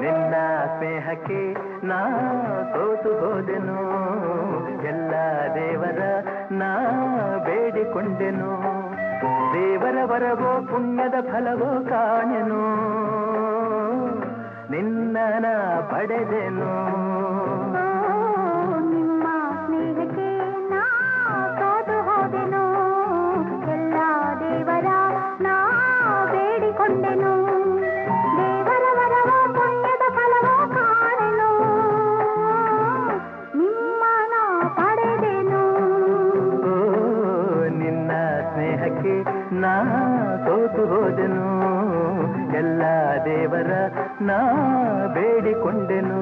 ನಿನ್ನ ಸ್ನೇಹಕ್ಕೆ ನಾ ಸೋತು ಹೋದೆನು, ಎಲ್ಲ ದೇವರ ನಾ ಬೇಡಿಕೊಂಡೆನು, ದೇವರ ವರವೋ ಪುಣ್ಯದ ಫಲವೋ ಕಾಣೆನು, ನಿನ್ನ ನಾ ಪಡೆದೆನು. ನಿಮ್ಮ ಸ್ನೇಹಕ್ಕೆ ನಾ ಸೋತು ಹೋದೆನು, ಎಲ್ಲ ದೇವರ ನಾ ಬೇಡಿಕೊಂಡೆನು, ದೇವರ ವರವೋ ಪುಣ್ಯದ ಫಲವೋ ಕಾಣೆನು, ನಿಮ್ಮ ನಾ ಪಡೆದೆನು. ನಿನ್ನ ಸ್ನೇಹಕ್ಕೆ ನಾ ಸೋತು ಹೋದೆನು, ಎಲ್ಲ ದೇವರ ನಾ ಬೇಡಿಕೊಂಡೆನು.